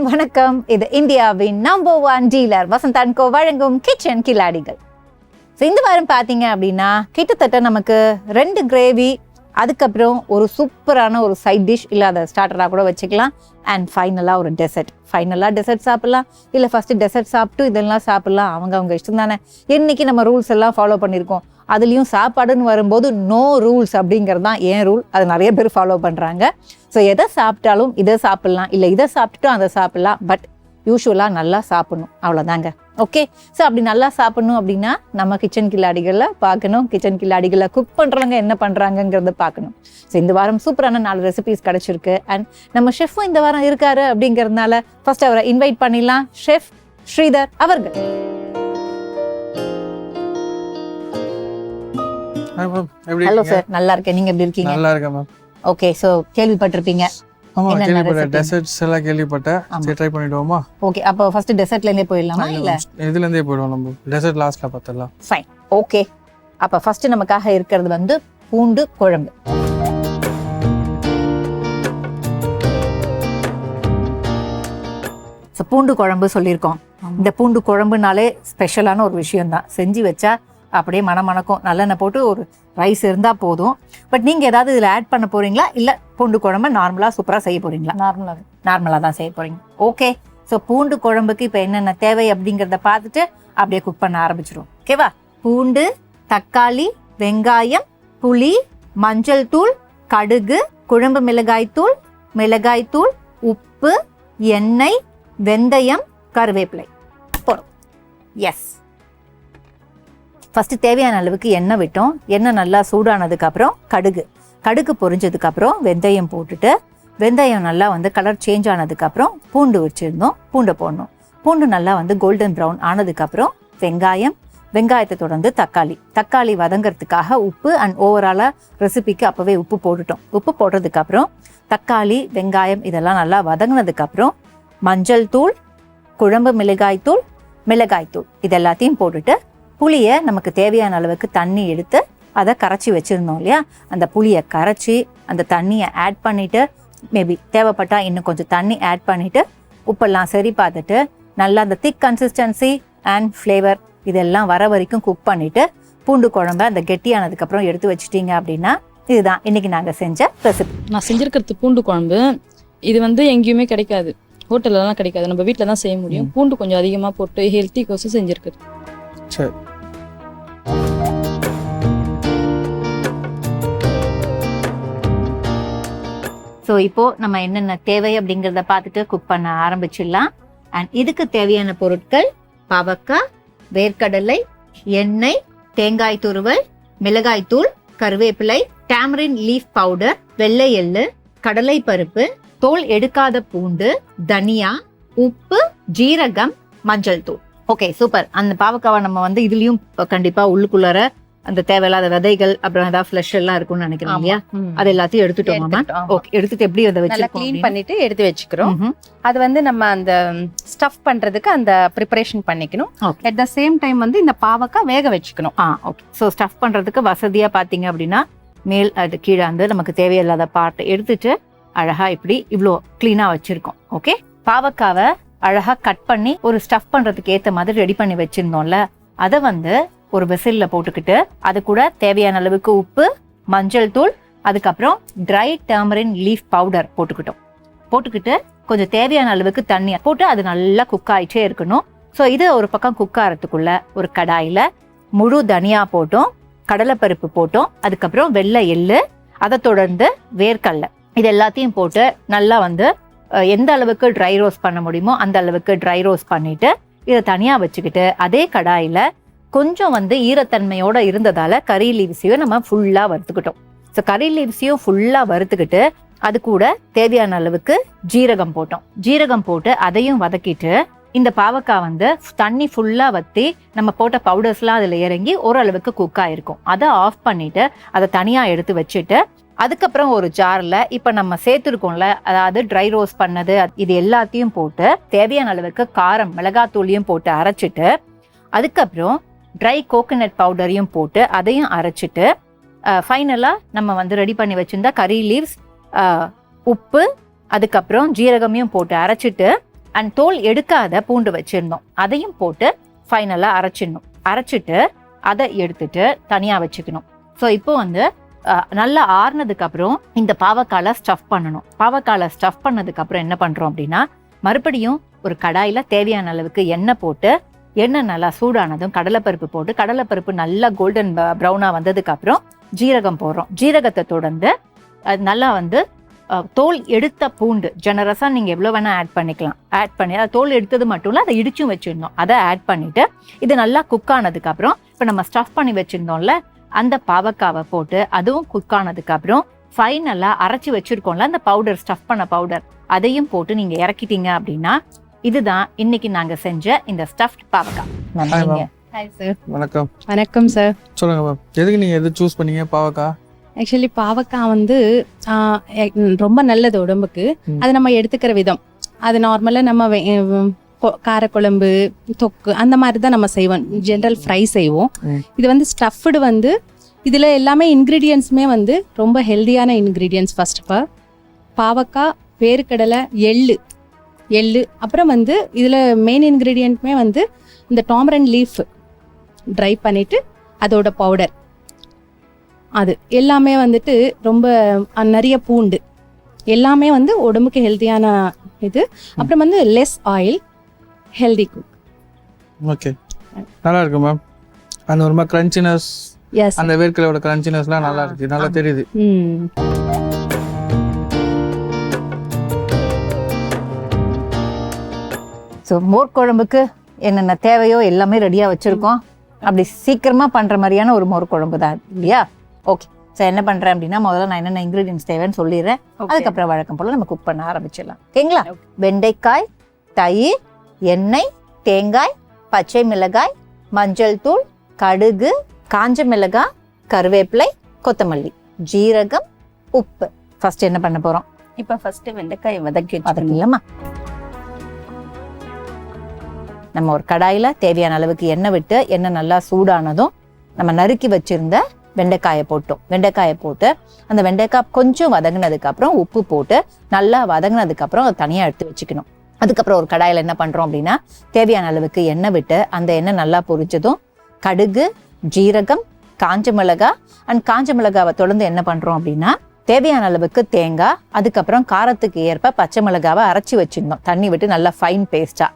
வணக்கம். இது இந்தியாவின் number 1 dealer Vasanth and co வழங்கும் கிச்சன் கில்லாடிகள். இந்த வாரம் பார்த்தீங்க அப்படின்னா கிட்டத்தட்ட நமக்கு 2 கிரேவி, அதுக்கப்புறம் ஒரு சூப்பரான ஒரு சைட் டிஷ் இல்லாத ஸ்டார்டராக கூட வச்சுக்கலாம். அண்ட் ஃபைனலாக ஒரு டெசர்ட். ஃபைனலாக டெசர்ட் சாப்பிட்லாம், இல்லை ஃபஸ்ட்டு டெசர்ட் சாப்பிட்டு இதெல்லாம் சாப்பிட்லாம். அவங்க இஷ்டம் தானே. இன்னைக்கு நம்ம ரூல்ஸ் எல்லாம் ஃபாலோ பண்ணியிருக்கோம். அதுலேயும் சாப்பாடுன்னு வரும்போது நோ ரூல்ஸ் அப்படிங்கிறது தான் ஏன் ரூல். அது நிறைய பேர் ஃபாலோ பண்ணுறாங்க. ஸோ எதை சாப்பிட்டாலும் இதை சாப்பிட்லாம், இல்லை இதை சாப்பிட்டுட்டும் அதை சாப்பிட்லாம். பட் யூஸ்வலாக நல்லா சாப்பிடணும், அவ்வளோதாங்க. ஓகே. ஸோ அப்படி நல்லா சாப்பிடணும் அப்படின்னா நம்ம கிச்சன் கில்லாடிகளில் பார்க்கணும். கிச்சன் கில்லாடிகளில் குக் பண்ணுறவங்க என்ன பண்ணுறாங்கங்கிறத பார்க்கணும். ஸோ இந்த வாரம் சூப்பரான 4 ரெசிபிஸ் கிடச்சிருக்கு. அண்ட் நம்ம ஷெஃப்பும் இந்த வாரம் இருக்காரு அப்படிங்கிறதுனால ஃபர்ஸ்ட் அவரை இன்வைட் பண்ணிடலாம். ஷெஃப் ஸ்ரீதர் அவர்கள். ஹலோ சார், நல்லா இருக்கேன். நீங்க எப்படி இருக்கீங்க? நல்லா இருக்கேன் மேம். ஓகே. சோ கேள்விப்பட்டிருப்பீங்க. ஆமா, கேள்விப்பட்டேன். டெசர்ட்ஸ் எல்லாம் கேள்விப்பட்டேன். சரி, ட்ரை பண்ணிடுவோமா? ஓகே. அப்போ ஃபர்ஸ்ட் டெசர்ட்ல இருந்தே போயிடலாமா? இல்ல இதுல இருந்தே போய்டுவோம். நம்ம டெசர்ட் லாஸ்ட்ல பார்த்தலாம். ஃபைன். ஓகே. அப்ப ஃபர்ஸ்ட் நமக்காக இருக்கிறது வந்து பூண்டு குழம்பு. ஸோ பூண்டு குழம்பு சொல்லியிருக்கோம். இந்த பூண்டு குழம்புனாலே ஸ்பெஷலான ஒரு விஷயம் தான். செஞ்சு வச்சா அப்படியே மணக்கும். நல்லெண்ணெய் போட்டு ஒரு ரைஸ் இருந்தால் போதும். பட் நீங்கள் ஏதாவது இதில் ஆட் பண்ண போகிறீங்களா, இல்லை பூண்டு குழம்பு நார்மலாக சூப்பராக செய்ய போகிறீங்களா? நார்மலாக தான் செய்ய போகிறீங்க. ஓகே. ஸோ பூண்டு குழம்புக்கு இப்போ என்னென்ன தேவை அப்படிங்கிறத பார்த்துட்டு அப்படியே குக் பண்ண ஆரம்பிச்சிடும். ஓகேவா? பூண்டு, தக்காளி, வெங்காயம், புளி, மஞ்சள் தூள், கடுகு, குழம்பு மிளகாய்த்தூள், உப்பு, எண்ணெய், வெந்தயம், கருவேப்பிலை போடும். எஸ். ஃபஸ்ட்டு தேவையான அளவுக்கு எண்ணெய் விட்டோம். எண்ணெய் நல்லா சூடானதுக்கப்புறம் கடுகு பொரிஞ்சதுக்கு அப்புறம் வெந்தயம் போட்டுட்டு, வெந்தயம் நல்லா வந்து கலர் சேஞ்ச் ஆனதுக்கப்புறம் பூண்டு வச்சுருந்தோம், பூண்டை போடணும். பூண்டு நல்லா வந்து கோல்டன் ப்ரௌன் ஆனதுக்கப்புறம் வெங்காயத்தை தொடர்ந்து தக்காளி வதங்கிறதுக்காக உப்பு அண்ட் ஓவராலாக ரெசிபிக்கு அப்போவே உப்பு போட்டுட்டோம். உப்பு போடுறதுக்கப்புறம் தக்காளி, வெங்காயம் இதெல்லாம் நல்லா வதங்கினதுக்கப்புறம் மஞ்சள் தூள், குழம்பு மிளகாய்த்தூள் இது எல்லாத்தையும் போட்டுட்டு புளியை நமக்கு தேவையான அளவுக்கு தண்ணி எடுத்து அதை கரைச்சி வச்சுருந்தோம் இல்லையா, அந்த புளியை கரைச்சி அந்த தண்ணியை ஆட் பண்ணிவிட்டு, மேபி தேவைப்பட்டா இன்னும் கொஞ்சம் தண்ணி ஆட் பண்ணிவிட்டு உப்பெல்லாம் சரி பார்த்துட்டு நல்லா அந்த திக் கன்சிஸ்டன்சி அண்ட் ஃப்ளேவர் இதெல்லாம் வர வரைக்கும் குக் பண்ணிவிட்டு பூண்டு குழம்பு அந்த கெட்டியானதுக்கப்புறம் எடுத்து வச்சுட்டீங்க அப்படின்னா இதுதான் இன்னைக்கு நாங்கள் செஞ்ச ரெசிபி. நான் செஞ்சுருக்கிறது பூண்டு குழம்பு. இது வந்து எங்கேயுமே கிடைக்காது, ஹோட்டல்லலாம் கிடைக்காது. நம்ம வீட்டில் தான் செய்ய முடியும். பூண்டு கொஞ்சம் அதிகமாக போட்டு ஹெல்த்தி கோசம் செஞ்சுருக்குது. சரி. ஸோ இப்போது நம்ம என்னென்ன தேவை அப்படிங்கிறத பார்த்துட்டு குக் பண்ண ஆரம்பிச்சிடலாம். அண்ட் இதுக்கு தேவையான பொருட்கள் பாவக்காய், வேர்க்கடலை, எண்ணெய், தேங்காய் துருவல், மிளகாய்த்தூள், கருவேப்பிலை, டாமரின் லீஃப் பவுடர், வெள்ளை எள்ளு, கடலை பருப்பு, தோல் எடுக்காத பூண்டு, தனியா, உப்பு, ஜீரகம், மஞ்சள் தூள். Okay, super. அந்த பாவக்காவை நம்ம வந்து இதுலயும் கண்டிப்பா உள்ளுக்குள்ளார அந்த தேவையில்லாத விதைகள் அப்புறம் ஏதாவது ஃப்ளஷ் எல்லாம் இருக்கும்னு நினைக்கிறோம் இல்லையா, அது எல்லாத்தையும் எடுத்துட்டோமா? ஓகே, எடுத்துட்டு எப்படி அதை வச்சு க்ளீன் பண்ணிட்டு எடுத்து வச்சுக்கிறோம். அது வந்து நம்ம அந்த ஸ்டஃப் பண்றதுக்கு அந்த ப்ரிப்பரேஷன் பண்ணிக்கணும். அட் த சேம் டைம் வந்து இந்த பாவக்காய் வேக வச்சுக்கணும். ஓகே. ஸோ ஸ்டஃப் பண்றதுக்கு வசதியா பாத்தீங்க அப்படின்னா மேல் அது கீழே வந்து நமக்கு தேவையில்லாத பார்ட்டை எடுத்துட்டு அழகா இப்படி இவ்வளோ கிளீனா வச்சிருக்கோம். ஓகே. பாவக்காவை அழகா கட் பண்ணி ஒரு ஸ்டஃப் பண்றதுக்கு ஏத்த மாதிரி ரெடி பண்ணி வச்சிருந்தோம்ல, அதை வந்து ஒரு வெசில்ல போட்டுக்கிட்டு அது கூட தேவையான அளவுக்கு உப்பு, மஞ்சள் தூள், அதுக்கப்புறம் ட்ரை டர்மரின் லீஃப் பவுடர் போட்டுக்கிட்டு கொஞ்சம் தேவையான அளவுக்கு தண்ணி போட்டு அது நல்லா குக் ஆயிட்டே இருக்கணும். ஸோ இது ஒரு பக்கம் குக் ஆகிறதுக்குள்ள ஒரு கடாயில முழு தனியா போட்டோம், கடலைப்பருப்பு போட்டோம், அதுக்கப்புறம் வெள்ளை எள்ளு, அதை தொடர்ந்து வேர்க்கடலை, இது எல்லாத்தையும் போட்டு நல்லா வந்து எந்த அளவுக்கு ட்ரை ரோஸ்ட் பண்ண முடியுமோ அந்த அளவுக்கு ட்ரை ரோஸ்ட் பண்ணிட்டு இதை தனியா வச்சுக்கிட்டு அதே கடாயில கொஞ்சம் வந்து ஈரத்தன்மையோட இருந்ததால கறி லீவ்ஸையும் நம்ம ஃபுல்லா வறுத்துக்கிட்டோம். ஸோ கறி லீவ்ஸையும் ஃபுல்லா வறுத்துக்கிட்டு அது கூட தேவையான அளவுக்கு ஜீரகம் போட்டு அதையும் வதக்கிட்டு இந்த பாவக்காய் வந்து தண்ணி ஃபுல்லா வத்தி நம்ம போட்ட பவுடர்ஸ்லாம் அதுல இறங்கி ஓரளவுக்கு குக் ஆயிருக்கும். அதை ஆஃப் பண்ணிட்டு அதை தனியா எடுத்து வச்சுட்டு அதுக்கப்புறம் ஒரு ஜார்ல இப்ப நம்ம சேர்த்துருக்கோம்ல, அதாவது ட்ரை ரோஸ்ட் பண்ணது இது எல்லாத்தையும் போட்டு தேவையான அளவுக்கு காரம் மிளகாத்தூளையும் போட்டு அரைச்சிட்டு அதுக்கப்புறம் ட்ரை கோகனட் பவுடரையும் போட்டு அதையும் அரைச்சிட்டு ஃபைனலாக நம்ம வந்து ரெடி பண்ணி வச்சிருந்தா கறி லீவ்ஸ், உப்பு, அதுக்கப்புறம் ஜீரகமையும் போட்டு அரைச்சிட்டு அண்ட் தோல் எடுக்காத பூண்டு வச்சிருந்தோம், அதையும் போட்டு ஃபைனலா அரைச்சிடணும். அரைச்சிட்டு அதை எடுத்துட்டு தனியா வச்சுக்கணும். ஸோ இப்போ வந்து நல்லா ஆறுனதுக்கு அப்புறம் இந்த பாவக்கால ஸ்டஃப் பண்ணணும். பாவக்கால ஸ்டஃப் பண்ணதுக்கு அப்புறம் என்ன பண்றோம் அப்படின்னா, மறுபடியும் ஒரு கடாயில தேவையான அளவுக்கு எண்ணெய் போட்டு, எண்ணெய் நல்லா சூடானதும் கடலைப்பருப்பு போட்டு, கடலைப்பருப்பு நல்லா கோல்டன் ப்ரௌனா வந்ததுக்கு அப்புறம் ஜீரகம் போடுறோம். ஜீரகத்தை தொடர்ந்து அது நல்லா வந்து தோல் எடுத்த பூண்டு ஜெனரஸா நீங்க எவ்வளவு வேணா ஆட் பண்ணிக்கலாம். ஆட் பண்ணி அது தோல் எடுத்தது மட்டும் இல்ல, அதை இடிச்சும் வச்சிருந்தோம். அதை ஆட் பண்ணிட்டு இது நல்லா குக் ஆனதுக்கு அப்புறம் இப்ப நம்ம ஸ்டஃப் பண்ணி வச்சிருந்தோம்ல அந்த பாவக்காவை போட்டு அதுவும் குக் ஆனதுக்கு அப்புறம் ஃபைனலா அரைச்சி வச்சிருக்கோம்ல அந்த பவுடர், ஸ்டஃப் பண்ண பவுடர், அதையும் போட்டு நீங்க இறக்கிட்டீங்க அப்படின்னா இதுதான் இன்னைக்கு நாங்க செஞ்ச இந்த ஸ்டஃப்ட் பாவக்காய். நன்றிங்க. Hi sir. வணக்கம். வணக்கம் சார். சொல்லுங்க மேம், எதுக்கு நீங்க எது சூஸ் பண்ணீங்க பாவக்காய்? ஆக்சுவலி பாவக்காய் வந்து ரொம்ப நல்லது உடம்புக்கு. அது நம்ம எடுத்துக்கிற விதம், அது நார்மலாக நம்ம காரக்குழம்பு, தொக்கு அந்த மாதிரி தான் நம்ம செய்வோம். ஜென்ரல் ஃப்ரை செய்வோம். இது வந்து ஸ்டஃப்டு வந்து இதில் எல்லாமே இன்க்ரீடியன்ஸுமே வந்து ரொம்ப ஹெல்தியான இன்க்ரீடியன்ஸ். ஃபர்ஸ்ட் ஆஃப் ஆல் பாவக்காய், வேர்க்கடலை, எள்ளு, அப்புறம் வந்து இதில் மெயின் இன்க்ரீடியன்ட்டுமே வந்து இந்த டாமரண்ட் லீஃப் ட்ரை பண்ணிவிட்டு அதோட பவுடர், அது எல்லாமே வந்துட்டு ரொம்ப நிறைய பூண்டு, எல்லாமே வந்து உடம்புக்கு ஹெல்த்தியான இது. அப்புறம் வந்து less oil, healthy cook. Okay, நல்லா இருக்கு மேம். அந்த ஒரு மாதிரி கிரன்ச்சினஸ், எஸ், அந்த வேர்க்கடலையோட கிரன்ச்சினஸ்லாம் நல்லா இருக்கு, நல்லா தெரியுது. ஸோ மோர் குழம்புக்கு என்னென்ன தேவையோ எல்லாமே ரெடியாக வச்சுருக்கோம். அப்படி சீக்கிரமாக பண்ணுற மாதிரியான ஒரு மோர் குழம்பு தான் இல்லையா? ஓகே, ஸோ என்ன பண்ணுறேன் அப்படின்னா, முதல்ல நான் என்னென்ன இன்க்ரீடியன்ஸ் தேவைன்னு சொல்லிடுறேன். அதுக்கப்புறம் வழக்கம் போல் நம்ம குக் பண்ண ஆரம்பிச்சிடலாம். ஓகேங்களா? வெண்டைக்காய், தயிர், எண்ணெய், தேங்காய், பச்சை மிளகாய், மஞ்சள் தூள், கடுகு, காஞ்ச மிளகாய், கருவேப்பிலை, கொத்தமல்லி, ஜீரகம், உப்பு. ஃபர்ஸ்ட் என்ன பண்ண போகிறோம்? இப்போ ஃபர்ஸ்ட் வெண்டைக்காய் வதக்கி இல்லைம்மா, நம்ம ஒரு கடாயில தேவையான அளவுக்கு எண்ணெய் விட்டு, எண்ணெய் நல்லா சூடானதும் நம்ம நறுக்கி வச்சிருந்த வெண்டைக்காயை போட்டோம். வெண்டைக்காயை போட்டு அந்த வெண்டைக்காய் கொஞ்சம் வதங்கினதுக்கு அப்புறம் உப்பு போட்டு நல்லா வதங்கினதுக்கு அப்புறம் அதை தனியா எடுத்து வச்சுக்கணும். அதுக்கப்புறம் ஒரு கடாயில என்ன பண்றோம் அப்படின்னா, தேவையான அளவுக்கு எண்ணெய் விட்டு அந்த எண்ணெய் நல்லா பொரிச்சதும் கடுகு, ஜீரகம், காஞ்ச மிளகாய் அண்ட் காஞ்ச மிளகாவை தொடர்ந்து என்ன பண்றோம் அப்படின்னா, தேவையான அளவுக்கு தேங்காய், அதுக்கப்புறம் காரத்துக்கு ஏற்ப பச்சை மிளகாவை அரைச்சி வச்சிருந்தோம் தண்ணி விட்டு நல்லா ஃபைன் பேஸ்டா.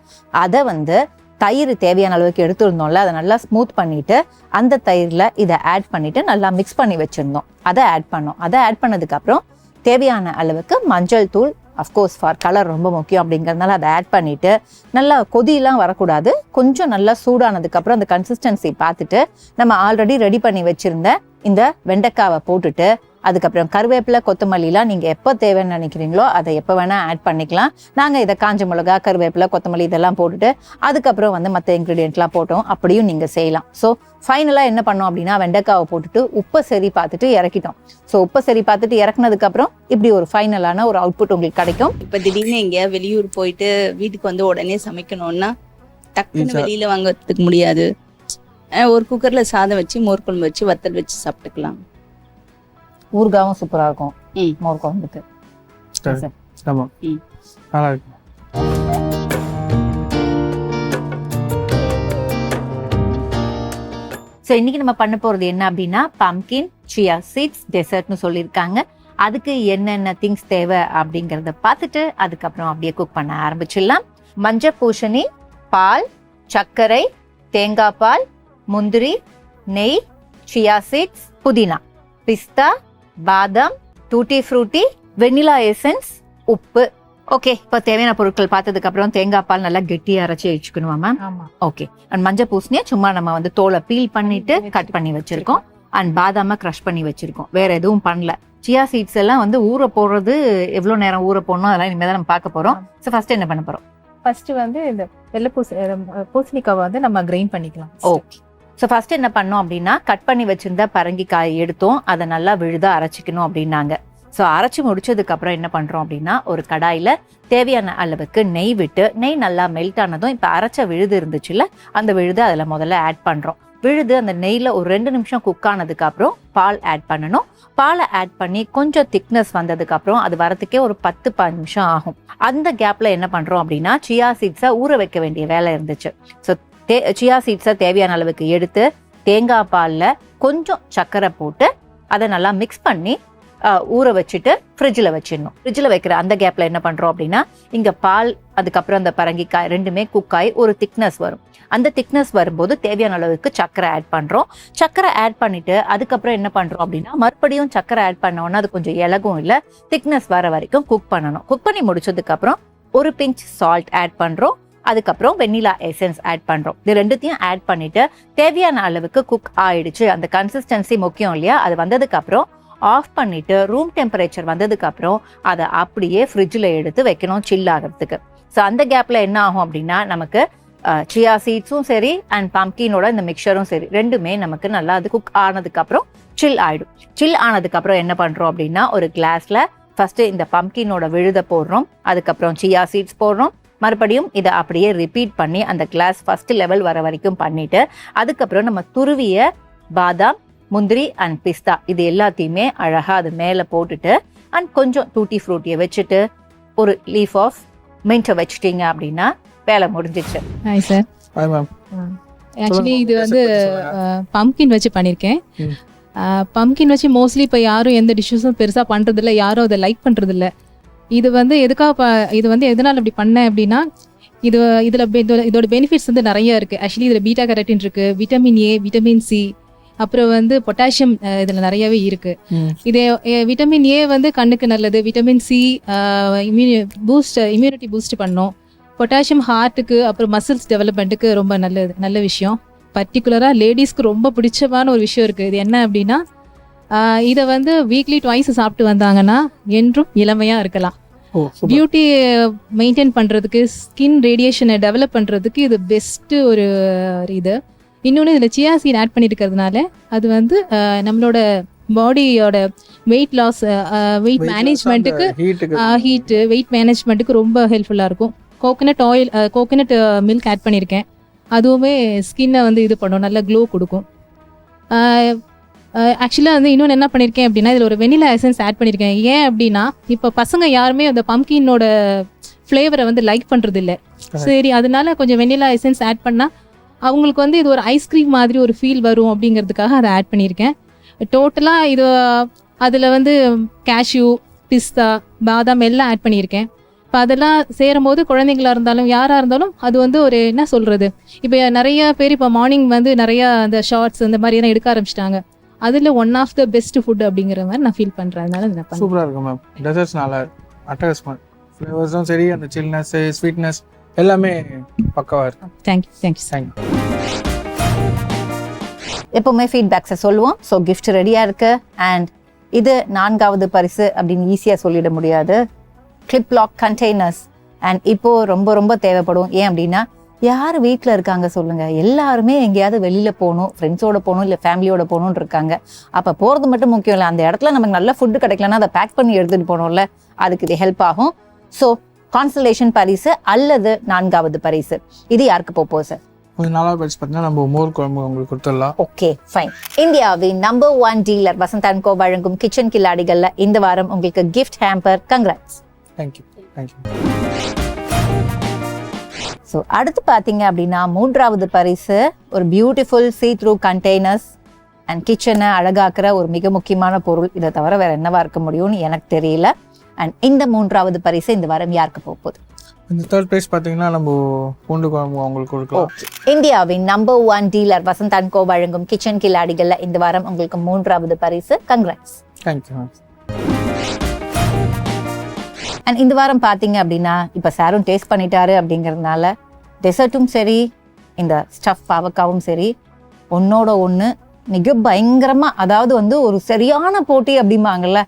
அதை வந்து தயிர் தேவையான அளவுக்கு எடுத்துருந்தோம்ல, அதை நல்லா ஸ்மூத் பண்ணிட்டு அந்த தயிரில் இதை ஆட் பண்ணிட்டு நல்லா மிக்ஸ் பண்ணி வச்சிருந்தோம். அதை ஆட் பண்ணோம். அதை ஆட் பண்ணதுக்கு அப்புறம் தேவையான அளவுக்கு மஞ்சள் தூள், அஃப்கோர்ஸ் ஃபார் கலர் ரொம்ப முக்கியம் அப்படிங்கிறதுனால அதை ஆட் பண்ணிட்டு நல்லா கொதியெல்லாம் வரக்கூடாது. கொஞ்சம் நல்லா சூடானதுக்கு அப்புறம் அந்த கன்சிஸ்டன்சி பார்த்துட்டு நம்ம ஆல்ரெடி ரெடி பண்ணி வச்சிருந்த இந்த வெண்டைக்காவை போட்டுட்டு, அதுக்கப்புறம் கருவேப்பிலை, கொத்தமல்லிலாம் நீங்கள் எப்போ தேவைன்னு நினைக்கிறீங்களோ அதை எப்போ வேணால் ஆட் பண்ணிக்கலாம். நாங்கள் இதை காஞ்ச மிளகா, கருவேப்பிலை, கொத்தமல்லி இதெல்லாம் போட்டுட்டு அதுக்கப்புறம் வந்து மற்ற இன்க்ரீடியன்ட்லாம் போட்டோம். அப்படியும் நீங்கள் செய்யலாம். ஸோ ஃபைனலாக என்ன பண்ணோம் அப்படின்னா, வெண்டைக்காவை போட்டுட்டு உப்பை சரி பார்த்துட்டு இறக்கிட்டோம். ஸோ உப்பை சரி பார்த்துட்டு இறக்குனதுக்கப்புறம் இப்படி ஒரு ஃபைனலான ஒரு அவுட்புட் உங்களுக்கு கிடைக்கும். இப்போ திடீர்னு எங்கேயா வெளியூர் போயிட்டு வீட்டுக்கு வந்து உடனே சமைக்கணும்னா டக்குன்னு வெளியில வாங்கறதுக்கு முடியாது. ஒரு குக்கர்ல சாதம் வச்சு, மோர் குழம்பு வச்சு, வத்தல் வச்சு சாப்பிட்டுக்கலாம். ஊறுகாவும் சூப்பரா இருக்கும் மோர் குழம்புக்கு. ஆமா, நல்லா இருக்கு. ஸோ இன்னைக்கு நம்ம பண்ண போறது என்ன அப்படின்னா, பம்கின் சியா சீட்ஸ் டெசர்ட்னு சொல்லியிருக்காங்க. அதுக்கு என்னென்ன திங்ஸ் தேவை அப்படிங்கிறத பார்த்துட்டு அதுக்கப்புறம் அப்படியே குக் பண்ண ஆரம்பிச்சிடலாம். மஞ்சள் பூசணி, பால், சர்க்கரை, தேங்காய் பால், முந்திரி, நெய், சியா சீட்ஸ், புதினா, பிஸ்தா, பாதாம், டூட்டி ஃப்ரூட்டி, வெனிலா எசன்ஸ், உப்பு. ஓகே, இப்போ தேவையான பொருட்கள் பார்த்ததுக்கு அப்புறம் தேங்காய் பால் நல்லா கெட்டியா அரைச்சி வச்சுக்கணுமா மேம்? ஆமா. ஓகே. அண்ட் மஞ்சள் பூசணியை சும்மா நம்ம வந்து தோலை பீல் பண்ணிட்டு கட் பண்ணி வச்சிருக்கோம். அண்ட் பாதாம கிரஷ் பண்ணி வச்சிருக்கோம். வேற எதுவும் பண்ணல. சியா சீட்ஸ் எல்லாம் வந்து ஊற போடுறது எவ்வளவு நேரம் ஊற போடணும் அதெல்லாம் இனிமேல் தான் நம்ம பார்க்க போறோம். ஸோ ஃபர்ஸ்ட் என்ன பண்ண போறோம்? ஃபர்ஸ்ட் வந்து இந்த வெள்ளை பூசணிக்காவை வந்து நம்ம கிரைண்ட் பண்ணிக்கலாம். ஓகே. ஸோ ஃபர்ஸ்ட் என்ன பண்ணோம் அப்படின்னா, கட் பண்ணி வச்சிருந்த பரங்கிக்காய் எடுத்தோம். அதை நல்லா விழுதா அரைச்சிக்கணும் அப்படின்னாங்க. ஸோ அரைச்சி முடிச்சதுக்கு அப்புறம் என்ன பண்றோம் அப்படின்னா, ஒரு கடாயில தேவையான அளவுக்கு நெய் விட்டு, நெய் நல்லா மெல்ட் ஆனதும் இப்போ அரைச்ச விழுது இருந்துச்சுல்ல, அந்த விழுது அதில் முதல்ல ஆட் பண்றோம். விழுது அந்த நெய்யில் ஒரு 2 நிமிஷம் குக் ஆனதுக்கு அப்புறம் பால் ஆட் பண்ணணும். பாலை ஆட் பண்ணி கொஞ்சம் திக்னஸ் வந்ததுக்கு அப்புறம் அது வரத்துக்கே ஒரு 10-15 நிமிஷம் ஆகும். அந்த கேப்ல என்ன பண்றோம் அப்படின்னா சியா சீட்ஸை ஊற வைக்க வேண்டிய வேலை இருந்துச்சு. ஸோ சியா சீட்ஸை தேவையான அளவுக்கு எடுத்து தேங்காய் பாலில் கொஞ்சம் சர்க்கரை போட்டு அதை நல்லா மிக்ஸ் பண்ணி ஊற வச்சுட்டு ஃப்ரிட்ஜில் வச்சிடணும். ஃப்ரிட்ஜில் வைக்கிற அந்த கேப்பில் என்ன பண்ணுறோம் அப்படின்னா இங்கே பால் அதுக்கப்புறம் அந்த பரங்கிக்காய் ரெண்டுமே குக் ஆகி ஒரு திக்னஸ் வரும். அந்த திக்னஸ் வரும்போது தேவையான அளவுக்கு சர்க்கரை ஆட் பண்ணுறோம். சர்க்கரை ஆட் பண்ணிட்டு அதுக்கப்புறம் என்ன பண்ணுறோம் அப்படின்னா மறுபடியும் சர்க்கரை ஆட் பண்ணோன்னா அது கொஞ்சம் இலகும் இல்லை, திக்னஸ் வர வரைக்கும் குக் பண்ணணும். குக் பண்ணி முடிச்சதுக்கப்புறம் ஒரு பிஞ்ச் சால்ட் ஆட் பண்ணுறோம். அதுக்கப்புறம் வெண்ணிலா எசன்ஸ் ஆட் பண்ணுறோம். இது ரெண்டுத்தையும் ஆட் பண்ணிட்டு தேவையான அளவுக்கு குக் ஆயிடுச்சு. அந்த கன்சிஸ்டன்சி முக்கியம் இல்லையா, அது வந்ததுக்கப்புறம் ஆஃப் பண்ணிட்டு ரூம் டெம்பரேச்சர் வந்ததுக்கு அப்புறம் அதை அப்படியே ஃப்ரிட்ஜில் எடுத்து வைக்கணும் சில் ஆகிறதுக்கு. ஸோ அந்த கேப்ல என்ன ஆகும் அப்படின்னா நமக்கு சியா சீட்ஸும் சரி அண்ட் பம்கினோட இந்த மிக்சரும் சரி ரெண்டுமே நமக்கு நல்லா அது குக் ஆனதுக்கு அப்புறம் சில் ஆயிடும். சில் ஆனதுக்கு அப்புறம் என்ன பண்றோம் அப்படின்னா ஒரு கிளாஸ்ல ஃபர்ஸ்ட் இந்த பம்கினோட விழுத போடுறோம், அதுக்கப்புறம் சியா சீட்ஸ் போடுறோம், மறுபடியும் இதை அப்படியே ரிப்பீட் பண்ணி அந்த கிளாஸ் ஃபர்ஸ்ட் லெவல் வர வரைக்கும் பண்ணிட்டு அதுக்கப்புறம் நம்ம துருவிய பாதாம், முந்திரி அண்ட் பிஸ்தா இது எல்லாத்தையுமே அழகா அது மேல போட்டுட்டு அண்ட் கொஞ்சம் டூட்டி ஃப்ரூட்டியை வச்சுட்டு ஒரு லீஃப் ஆஃப் மின்ட்டை வச்சுட்டீங்க அப்படின்னா வேலை முடிஞ்சிச்சு. Hi sir. Hi ma'am. Actually இது வந்து பம்கின் வச்சு பண்ணியிருக்கேன். பம்கின் வச்சு மோஸ்ட்லி இப்போ யாரும் எந்த டிஷ்ஷஸும் பெருசாக பண்ணுறதில்ல, யாரும் அதை லைக் பண்ணுறதில்ல. இது வந்து எதுக்காக இது வந்து எதனால் அப்படி பண்ணேன் அப்படின்னா இதோட பெனிஃபிட்ஸ் வந்து நிறைய இருக்குது. ஆக்சுவலி இதில் பீட்டா கேரட்டின் இருக்குது, விட்டமின் ஏ, விட்டமின் சி, அப்புறம் வந்து பொட்டாசியம் இதில் நிறையவே இருக்குது. இது விட்டமின் ஏ வந்து கண்ணுக்கு நல்லது, விட்டமின் சி இம்யூனிட்டி பூஸ்ட் பண்ணும், பொட்டாசியம் ஹார்ட்டுக்கு அப்புறம் மசில்ஸ் டெவலப்மெண்ட்டுக்கு ரொம்ப நல்ல விஷயம். பர்டிகுலராக லேடிஸ்க்கு ரொம்ப பிடிச்சமான ஒரு விஷயம் இருக்குது. இது என்ன அப்படின்னா இதை வந்து வீக்லி 2 சாப்பிட்டு வந்தாங்கன்னா என்றும் இளமையாக இருக்கலாம். பியூட்டி மெயின்டைன் பண்ணுறதுக்கு, ஸ்கின் ரேடியேஷனை டெவலப் பண்ணுறதுக்கு இது பெஸ்ட்டு ஒரு இது. இன்னொன்று இதில் சியா சீட் ஆட் பண்ணியிருக்கிறதுனால அது வந்து நம்மளோட பாடியோட வெயிட் லாஸ், வெயிட் மேனேஜ்மெண்ட்டுக்கு, ஹீட்டு வெயிட் மேனேஜ்மெண்ட்டுக்கு ரொம்ப ஹெல்ப்ஃபுல்லாக இருக்கும். கோகனட் மில்க் ஆட் பண்ணியிருக்கேன், அதுவுமே ஸ்கின்னை வந்து இது பண்ணும், நல்லா க்ளோ கொடுக்கும். ஆக்சுவலாக வந்து இன்னொன்று என்ன பண்ணியிருக்கேன் அப்படின்னா இதில் ஒரு வெனிலா எசன்ஸ் ஆட் பண்ணியிருக்கேன். ஏன் அப்படின்னா இப்போ பசங்க யாருமே அந்த பம்கினோட ஃப்ளேவரை வந்து லைக் பண்ணுறது இல்லை. சரி, அதனால கொஞ்சம் வெனிலா எசன்ஸ் ஆட் பண்ணால் அவங்களுக்கு வந்து இது ஒரு ஐஸ்கிரீம் மாதிரி ஒரு ஃபீல் வரும் அப்படிங்கிறதுக்காக அதை ஆட் பண்ணியிருக்கேன். டோட்டலாக இது அதில் வந்து கேஷ்யூ, பிஸ்தா, பாதாம் எல்லாம் ஆட் பண்ணியிருக்கேன். இப்போ அதெல்லாம் சேரும் போது குழந்தைங்களா இருந்தாலும் யாராக இருந்தாலும் அது வந்து ஒரு என்ன சொல்கிறது, இப்போ நிறைய பேர் இப்போ மார்னிங் வந்து நிறையா அந்த ஷார்ட்ஸ் அந்த மாதிரி எல்லாம் எடுக்க ஆரம்பிச்சிட்டாங்க. அதில் one of the best food அப்படிங்கிற மாதிரி நான் ஃபீல் பண்ணுறேன். அதனால சூப்பராக இருக்கும் மேம். டெசர்ட்ஸ் நல்லா அட்டகாசமாக, ஃப்ளேவர்ஸும் சரி, அந்த சில்னஸ், ஸ்வீட்னஸ் எல்லாமே பக்காவாக இருக்கும். தேங்க்யூ. எப்பவுமே ஃபீட்பேக்ஸை சொல்லுவோம். ஸோ கிஃப்ட் ரெடியாக இருக்கு. அண்ட் இது 4வது பரிசு அப்படின்னு ஈஸியாக சொல்லிட முடியாது. கிளிப் லாக் கண்டெய்னர்ஸ் அண்ட் இப்போ ரொம்ப ரொம்ப தேவைப்படும். ஏன் அப்படின்னா யார் வீட்டில் இருக்காங்க சொல்லுங்க, எல்லாருமே எங்கேயாவது வெளியில் போகணும், ஃப்ரெண்ட்ஸோட போகணும், இல்லை ஃபேமிலியோட போகணுன்னு இருக்காங்க. அப்போ போகிறது மட்டும் முக்கியம் இல்லை, அந்த இடத்துல நமக்கு நல்ல ஃபுட்டு கிடைக்கலன்னா அதை பேக் பண்ணி எடுத்துகிட்டு போகணும்ல, அதுக்கு இது ஹெல்ப் ஆகும். ஸோ கான்ஸ்டலேஷன் பரிசு அல்லது 4வது பரிசு இது யாருக்கு போப்போம் சார்? கொஞ்சம் நாளாக பரிசு பார்த்தீங்கன்னா நம்ம மோர் குழம்பு உங்களுக்கு கொடுத்துடலாம். Okay fine. இந்தியாவின் number 1 dealer Vasanth and co வழங்கும் கிச்சன் கில்லாடிகள்ல இந்த வாரம் உங்களுக்கு gift hamper. Congrats. Thank you. So அடுத்து பார்த்தீங்க அப்படின்னா 3வது பரிசு ஒரு beautiful see through containers and கிச்சனை அழகாக்குற ஒரு மிக முக்கியமான பொருள். இதை தவிர வேற என்னவா இருக்க முடியும்னு எனக்கு தெரியல. அண்ட் இந்த 3வது பரிசு இந்த வாரம் யாருக்கு போகுது? இந்த 3rd பிரைஸ் பார்த்தீங்கன்னா நம்ம பூண்டு குழம்பு அவங்களுக்கு கொடுக்கலாம். இந்தியாவின் number 1 dealer Vasanth and co வழங்கும் கிச்சன் கில்லாடிகள்ல இந்த வாரம் உங்களுக்கு 3வது பரிசு. கங்க்ராட்ஸ். தேங்க்யூ. அண்ட் இந்த வாரம் பார்த்தீங்க அப்படின்னா இப்போ சாரும் டேஸ்ட் பண்ணிட்டாரு அப்படிங்கிறதுனால டெசர்ட்டும் சரி, இந்த ஸ்டஃப் பாவக்காவும் சரி, ஒன்னோட ஒன்று மிக பயங்கரமாக, அதாவது வந்து ஒரு சரியான போட்டி அப்படிம்பாங்கல்ல,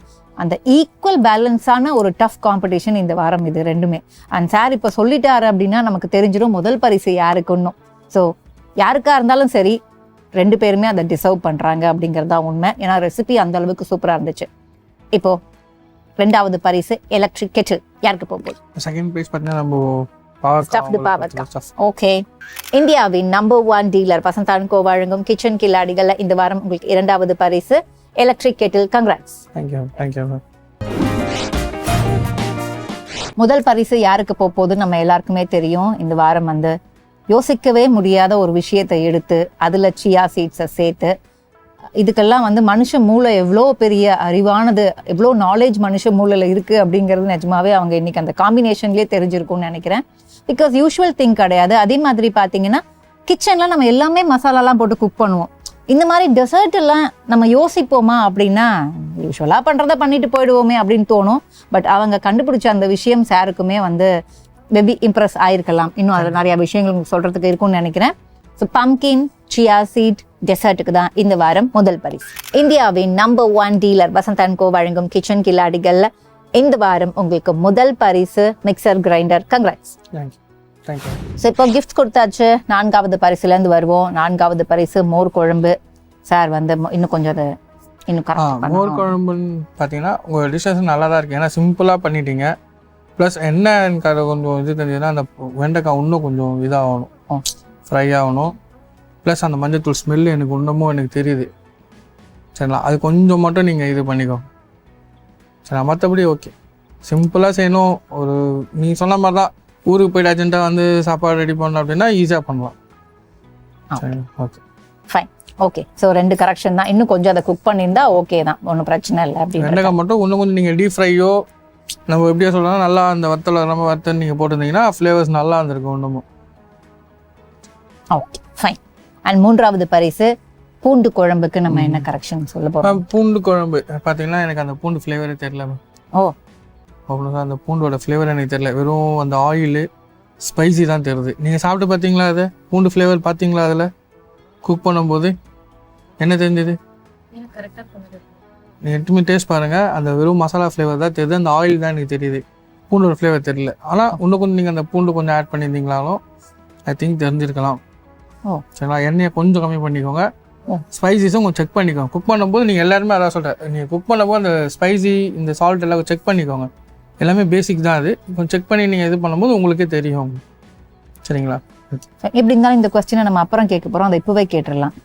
அந்த ஈக்குவல் பேலன்ஸான ஒரு டஃப் காம்படிஷன் இந்த வாரம் இது ரெண்டுமே. அண்ட் சார் இப்போ சொல்லிட்டாரு அப்படின்னா நமக்கு தெரிஞ்சிடும் முதல் பரிசு யாருக்குன்னும். ஸோ யாருக்கா இருந்தாலும் சரி 2 பேருமே அதை டிசர்வ் பண்ணுறாங்க அப்படிங்கிறதா உண்மை. ஏன்னா ரெசிபி அந்த அளவுக்கு சூப்பராக இருந்துச்சு. இப்போ 2வது பரிசு எலக்ட்ரிக் கெட்டில் யாருக்கு போகுது? செகண்ட் பிரைஸ் பார்த்தீங்கன்னா நம்ம Stuffed பாவக்காய். ஓகே. இந்தியாவின் number 1 dealer Vasanth and co வழங்கும் கிச்சன் கில்லாடிகள் இந்த வாரம் உங்களுக்கு 2வது பரிசு எலக்ட்ரிக் கெட்டில். கங்க்ராட்ஸ். தேங்க்யூ. முதல் பரிசு யாருக்கு போகுதுன்னு நம்ம எல்லாருக்குமே தெரியும். இந்த வாரம் வந்து யோசிக்கவே முடியாத ஒரு விஷயத்தை எடுத்து அதில் சியா சீட்ஸை சேர்த்து, இதுக்கெல்லாம் வந்து மனுஷ மூளை எவ்வளோ பெரிய அறிவானது, எவ்வளோ நாலேஜ் மனுஷ மூளையில் இருக்குது அப்படிங்கிறது நிஜமாவே அவங்க இன்னைக்கு அந்த காம்பினேஷன்லேயே தெரிஞ்சிருக்கும்னு நினைக்கிறேன். பிகாஸ் யூஷுவல் திங் கிடையாது. அதே மாதிரி பார்த்தீங்கன்னா கிச்சனில் நம்ம எல்லாமே மசாலாலாம் போட்டு குக் பண்ணுவோம். இந்த மாதிரி டெசர்ட் எல்லாம் நம்ம யோசிப்போமா அப்படின்னா யூஸ்வலாக பண்ணுறதை பண்ணிட்டு போயிடுவோமே அப்படின்னு தோணும். பட் அவங்க கண்டுபிடிச்ச அந்த விஷயம் சாருக்குமே வந்து மேபி இம்ப்ரெஸ் ஆயிருக்கலாம். இன்னும் அதில் நிறைய விஷயங்கள் உங்களுக்கு சொல்கிறதுக்கு இருக்கும்னு நினைக்கிறேன். ஸோ பம்கின் சியா சீட் டெசர்ட்டுக்கு தான் இந்த வாரம் முதல் பரிசு. இந்தியாவின் number 1 dealer Vasanth and co வழங்கும் கிச்சன் கில்லாடிகள்ல இந்த வாரம் உங்களுக்கு முதல் பரிசு mixer grinder. Congrats. Thank you. So இப்போ கிஃப்ட்ஸ் கொடுத்தாச்சு. 4வது பரிசுலேருந்து வருவோம். 4வது பரிசு மோர் குழம்பு. சார் வந்து இன்னும் கொஞ்சம் அதை இன்னும் மோர் குழம்புன்னு பார்த்தீங்கன்னா உங்கள் டிஷ்ஷஸ் நல்லா தான் இருக்குது. ஏன்னா சிம்பிளாக பண்ணிட்டீங்க. ப்ளஸ் என்ன எனக்கு அதை கொஞ்சம் இது தெரிஞ்சதுன்னா அந்த வெண்டைக்காய் இன்னும் கொஞ்சம் இதாகணும், ஃப்ரை ஆகணும். ப்ளஸ் அந்த மஞ்சள் ஸ்மெல்லு எனக்கு இன்னமும் எனக்கு தெரியுது. சரிங்களா, அது கொஞ்சம் மட்டும் நீங்கள் இது பண்ணிக்கோ. சரி, மற்றபடி ஓகே. சிம்பிளாக செய்யணும். ஒரு நீங்கள் சொன்ன மாதிரி தான், ஊருக்கு போய்ட்டு அர்ஜென்ட்டாக வந்து சாப்பாடு ரெடி பண்ணணும் அப்படின்னா ஈஸியாக பண்ணலாம். சரி, okay fine. Okay. So 2 correction தான். இன்னும் கொஞ்சம் அதை குக் பண்ணியிருந்தா ஓகே தான், ஒன்றும் பிரச்சனை இல்லை. அப்படி வெண்டைக்காய் மட்டும் இன்னும் கொஞ்சம் நீங்கள் டீப் ஃப்ரையோ நம்ம எப்படியா சொல்லலாம் நல்லா அந்த வத்தல் நம்ம வத்தல் நீங்கள் போட்டிருந்தீங்கன்னா ஃப்ளேவர்ஸ் நல்லா இருந்திருக்கும் இன்னமும். Okay fine. அண்ட் 3வது பரிசு பூண்டு குழம்புக்கு நம்ம என்ன கரெக்ஷன் சொல்ல போகிறோம்? பூண்டு குழம்பு பார்த்தீங்கன்னா எனக்கு அந்த பூண்டு ஃப்ளேவரே தெரியல. அவ்வளோதான், அந்த பூண்டோட ஃப்ளேவர் எனக்கு தெரியல. வெறும் அந்த ஆயிலு ஸ்பைசி தான் தெரியுது. நீங்கள் சாப்பிட்டு பார்த்தீங்களா அதை? பூண்டு ஃப்ளேவர் பார்த்தீங்களா அதில் குக் பண்ணும்போது? என்ன தெரிஞ்சது? நீங்கள் எட்டுமே டேஸ்ட் பாருங்கள். அந்த வெறும் மசாலா ஃப்ளேவர் தான் தெரியுது, அந்த ஆயில் தான் எனக்கு தெரியுது. பூண்டோட ஃப்ளேவர் தெரியல. ஆனால் இன்னும் கொஞ்சம் நீங்கள் அந்த பூண்டு கொஞ்சம் ஆட் பண்ணியிருந்தீங்களாலும் ஐ திங்க் தெரிஞ்சிருக்கலாம். சரிங்களா, எண்ணெயை கொஞ்சம் கம்மி பண்ணிக்கோங்க. ஸ்பைசிஸும் கொஞ்சம் செக் பண்ணிக்கோங்க. குக் பண்ணும்போது நீங்கள் எல்லாருமே அதான் சொல்கிறேன், நீங்கள் குக் பண்ணும்போது அந்த ஸ்பைசி இந்த சால்ட் எல்லாம் செக் பண்ணிக்கோங்க. எல்லாமே பேசிக் தான். அது கொஞ்சம் செக் பண்ணி நீங்கள் இது பண்ணும்போது உங்களுக்கே தெரியும். சரிங்களா, எப்படி இருந்தாலும் இந்த கொஸ்டினை நம்ம அப்புறம் கேட்க போகிறோம், அதை இப்போவே கேட்டுடலாம்.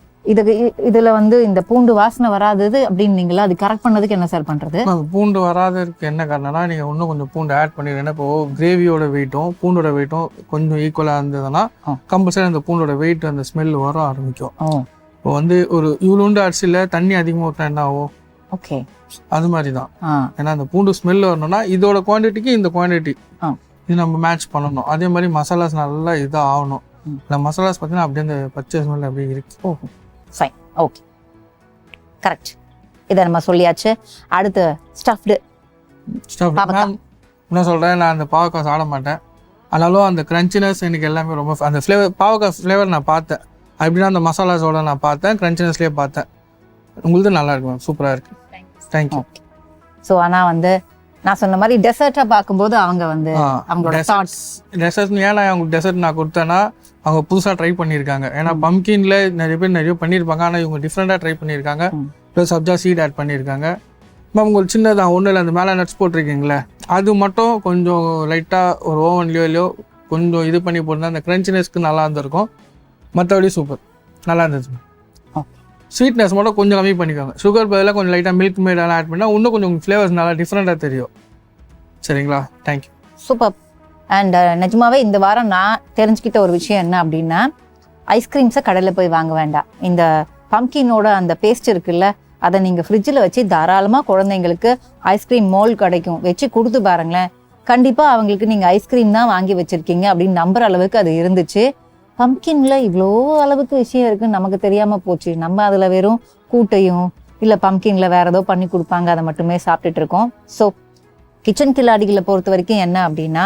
இதில் வந்து இந்த பூண்டு வாசனை வராதது அப்படின்னீங்களா, அது கரெக்ட் பண்ணதுக்கு என்ன சார் பண்ணுறது? பூண்டு வராததுக்கு என்ன காரணம்னா நீங்கள் இன்னும் கொஞ்சம் பூண்டு ஆட் பண்ணிடுறேன்னா, இப்போ கிரேவியோட வெயிட்டும் பூண்டோட வெயிட்டும் கொஞ்சம் ஈக்குவலாக இருந்ததுன்னா கம்பல்சரி அந்த பூண்டோட வெயிட் அந்த ஸ்மெல் வர ஆரம்பிக்கும். இப்போ வந்து ஒரு இவ்வளோண்டு அரிசியில் தண்ணி அதிகமாக ஊற்றினா என்ன ஆகும்? ஓகே, அது மாதிரி தான். ஏன்னா அந்த பூண்டு ஸ்மெல் வரணும்னா இதோட குவான்டிட்டிக்கு இந்த குவான்டிட்டி இது நம்ம மேட்ச் பண்ணணும். அதே மாதிரி மசாலாஸ் நல்லா இதாக ஆகணும். இல்லை மசாலாஸ் பார்த்தீங்கன்னா அப்படியே அந்த பச்சை ஸ்மெல் அப்படியே இருக்கு. Fine, okay, correct. இதை நம்ம சொல்லியாச்சு. அடுத்து ஸ்டஃப்டு. என்ன சொல்கிறேன், நான் அந்த பாவக்காய் சாப்பிட மாட்டேன். ஆனாலும் அந்த கிரன்ச்சினஸ் எனக்கு எல்லாமே ரொம்ப அந்த ஃப்ளேவர் பாவக்காய் ஃப்ளேவர் நான் பார்த்தேன். அப்படின்னா அந்த மசாலாஸோட நான் பார்த்தேன், கிரன்ச்சினஸ்லேயே பார்த்தேன். உங்களுக்கு நல்லா இருக்கும், சூப்பராக இருக்கு. தேங்க்யூ. ஸோ ஆனால் வந்து நான் சொன்ன மாதிரி டெசர்ட்டாக பார்க்கும்போது அவங்க வந்து அவங்களோட டெசர்ட் ஏன்னா அவங்களுக்கு டெசர்ட் நான் கொடுத்தேன்னா அவங்க புதுசாக ட்ரை பண்ணியிருக்காங்க. ஏன்னா பம்கின்ல நிறைய பேர் நிறைய பண்ணியிருப்பாங்க, ஆனால் இவங்க டிஃப்ரெண்ட்டாக ட்ரை பண்ணியிருக்காங்க. ப்ளஸ் சப்ஜா சீட் ஆட் பண்ணியிருக்காங்க. உங்களுக்கு சின்னதாக ஒன்றும் இல்லை, அந்த மேலே நட்ஸ் போட்டிருக்கீங்களே அது மட்டும் கொஞ்சம் லைட்டாக ஒரு ஓவன்லையோ கொஞ்சம் இது பண்ணி போட்டிருந்தா அந்த க்ரன்ச்சினஸ்க்கு நல்லா இருந்திருக்கும். மற்றபடி சூப்பர், நல்லா இருந்துச்சு. ஸ்வீட்னஸ் மட்டும் கொஞ்சம் கம்மி பண்ணிக்கோங்க. சுகர் பதிலாக கொஞ்சம் லைட்டாக மில்க் மேடெல்லாம் ஆட் பண்ணால் இன்னும் கொஞ்சம் ஃப்ளேவர்ஸ் நல்லா டிஃப்ரெண்ட்டாக தெரியும். சரிங்களா, தேங்க்யூ. சூப்பர். அண்ட் நிஜமாவே இந்த வாரம் நான் தெரிஞ்சுக்கிட்ட ஒரு விஷயம் என்ன அப்படின்னா, ஐஸ்கிரீம்ஸை கடையில் போய் வாங்க வேண்டாம். இந்த பம்கினோட அந்த பேஸ்ட் இருக்குல்ல, அதை நீங்கள் ஃப்ரிட்ஜில் வச்சு தாராளமாக குழந்தைங்களுக்கு ஐஸ்கிரீம் மோல் கிடைக்கும், வச்சு கொடுத்து பாருங்களேன். கண்டிப்பாக அவங்களுக்கு நீங்கள் ஐஸ்கிரீம் தான் வாங்கி வச்சுருக்கீங்க அப்படின்னு நம்புற அளவுக்கு அது இருந்துச்சு. பம்கின்ல இவ்வளோ அளவுக்கு விஷயம் இருக்குன்னு நமக்கு தெரியாமல் போச்சு. நம்ம அதில் வெறும் கூட்டையும் இல்லை பம்கின்ல வேற ஏதோ பண்ணி கொடுப்பாங்க, அதை மட்டுமே சாப்பிட்டுட்டு இருக்கோம். ஸோ கிச்சன் கில்லாடிகளை பொறுத்த வரைக்கும் என்ன அப்படின்னா,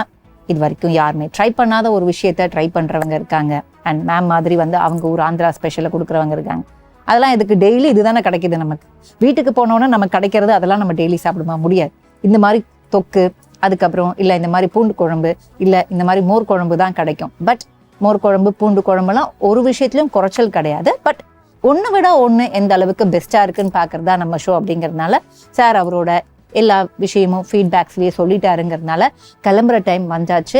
இது வரைக்கும் யாருமே ட்ரை பண்ணாத ஒரு விஷயத்த ட்ரை பண்ணுறவங்க இருக்காங்க. அண்ட் மேம் மாதிரி வந்து அவங்க ஒரு ஆந்திரா ஸ்பெஷலை கொடுக்குறவங்க இருக்காங்க. அதெல்லாம் இதுக்கு டெய்லி இதுதானே கிடைக்கிது நமக்கு. வீட்டுக்கு போனோன்னா நமக்கு கிடைக்கிறது அதெல்லாம் நம்ம டெய்லி சாப்பிடுமா? முடியாது. இந்த மாதிரி தொக்கு, அதுக்கப்புறம் இல்லை இந்த மாதிரி பூண்டு குழம்பு, இல்லை இந்த மாதிரி மோர் குழம்பு தான் கிடைக்கும். பட் மோர் குழம்பு பூண்டு குழம்புலாம் ஒரு விஷயத்துலையும் குறைச்சல் கிடையாது. பட் ஒன்று விட ஒன்று எந்த அளவுக்கு பெஸ்ட்டாக இருக்குன்னு பார்க்குறதா நம்ம ஷோ. அப்படிங்கிறதுனால சார் அவரோட எல்லா விஷயமும் ஃபீட்பேக்ஸ்லேயே சொல்லிட்டாருங்கிறதுனால கிளம்புற டைம் வந்தாச்சு.